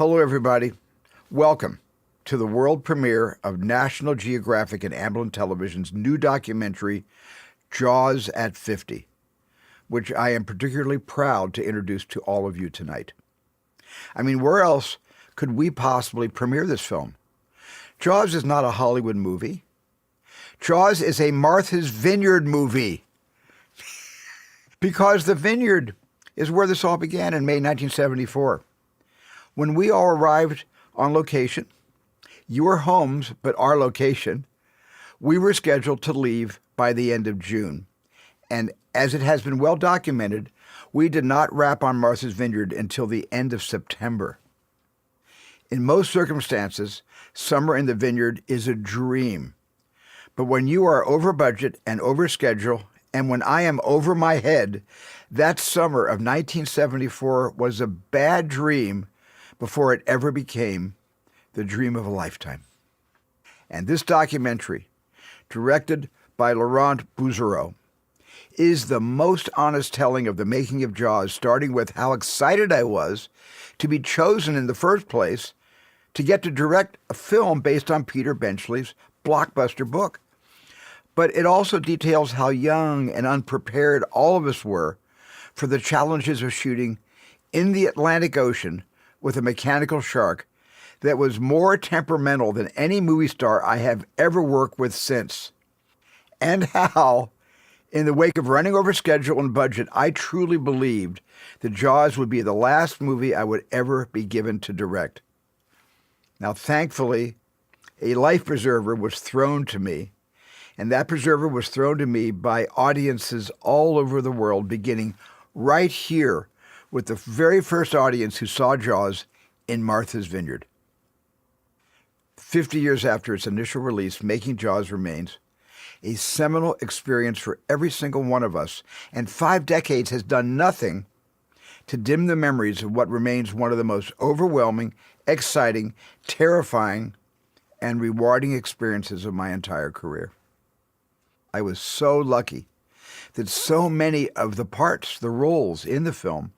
Hello, everybody. Welcome to the world premiere of National Geographic and Amblin Television's new documentary, Jaws at 50, which I am particularly proud to introduce to all of you tonight. I mean, where else could we possibly premiere this film? Jaws is not a Hollywood movie. Jaws is a Martha's Vineyard movie. Because the vineyard is where this all began in May 1974. When we all arrived on location, your homes, but our location, we were scheduled to leave by the end of June. And as it has been well documented, we did not wrap on Martha's Vineyard until the end of September. In most circumstances, summer in the vineyard is a dream. But when you are over budget and over schedule, and when I am over my head, that summer of 1974 was a bad dream before it ever became the dream of a lifetime. And this documentary, directed by Laurent Bouzereau, is the most honest telling of the making of Jaws, starting with how excited I was to be chosen in the first place to get to direct a film based on Peter Benchley's blockbuster book. But it also details how young and unprepared all of us were for the challenges of shooting in the Atlantic Ocean with a mechanical shark that was more temperamental than any movie star I have ever worked with since. And how, in the wake of running over schedule and budget, I truly believed that Jaws would be the last movie I would ever be given to direct. Now, thankfully, a life preserver was thrown to me, and that preserver was thrown to me by audiences all over the world, beginning right here with the very first audience who saw Jaws in Martha's Vineyard. 50 years after its initial release, Making Jaws remains a seminal experience for every single one of us, and 5 decades has done nothing to dim the memories of what remains one of the most overwhelming, exciting, terrifying, and rewarding experiences of my entire career. I was so lucky that so many of the parts, the roles in the film,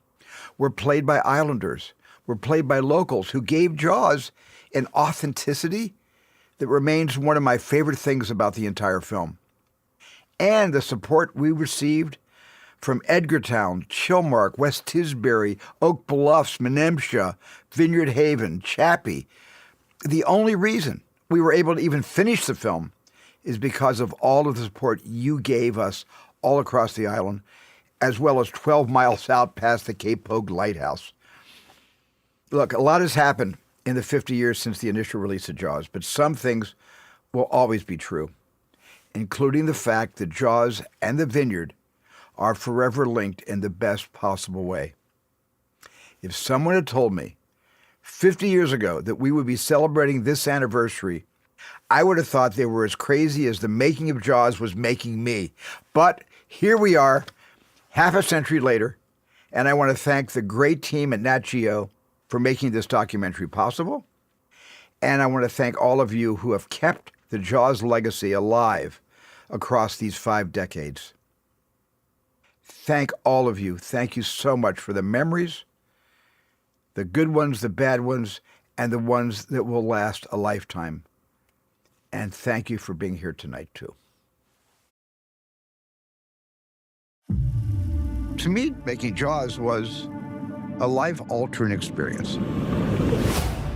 were played by islanders, were played by locals who gave Jaws an authenticity that remains one of my favorite things about the entire film. And the support we received from Edgartown, Chilmark, West Tisbury, Oak Bluffs, Menemsha, Vineyard Haven, Chappie. The only reason we were able to even finish the film is because of all of the support you gave us all across the island, as well as 12 miles out past the Cape Pogue Lighthouse. Look, a lot has happened in the 50 years since the initial release of Jaws, but some things will always be true, including the fact that Jaws and the Vineyard are forever linked in the best possible way. If someone had told me 50 years ago that we would be celebrating this anniversary, I would have thought they were as crazy as the making of Jaws was making me. But here we are, half a century later, and I want to thank the great team at NATGEO for making this documentary possible. And I want to thank all of you who have kept the Jaws legacy alive across these 5 decades. Thank all of you. Thank you so much for the memories, the good ones, the bad ones, and the ones that will last a lifetime. And thank you for being here tonight, too. To me, making Jaws was a life-altering experience.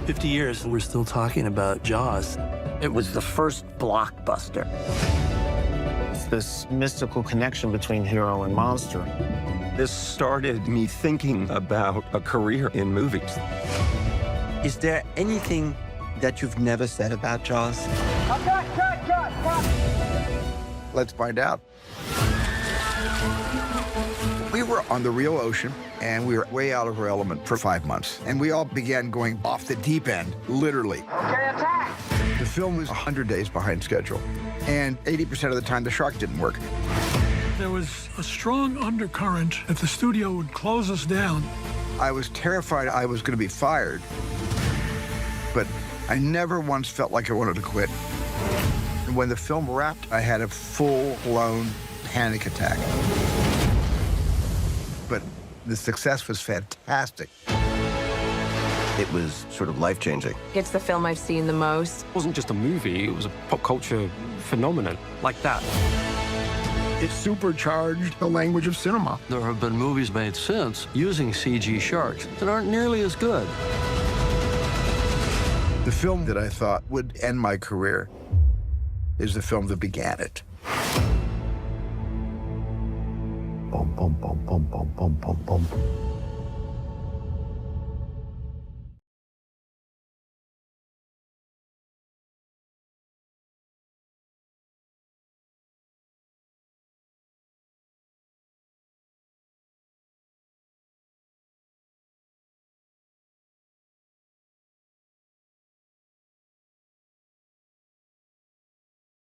50 years, we're still talking about Jaws. It was the first blockbuster. It's this mystical connection between hero and monster. This started me thinking about a career in movies. Is there anything that you've never said about Jaws? Let's find out. We were on the real ocean, and we were way out of our element for 5 months. And we all began going off the deep end, literally. Okay, attack! The film was 100 days behind schedule, and 80% of the time the shark didn't work. There was a strong undercurrent that the studio would close us down. I was terrified I was going to be fired, but I never once felt like I wanted to quit. And when the film wrapped, I had a full-blown panic attack. But the success was fantastic. It was sort of life-changing. It's the film I've seen the most. It wasn't just a movie, it was a pop culture phenomenon, like that. It supercharged the language of cinema. There have been movies made since using CG sharks that aren't nearly as good. The film that I thought would end my career is the film that began it. Boom, boom, boom, boom, boom, boom, boom, boom.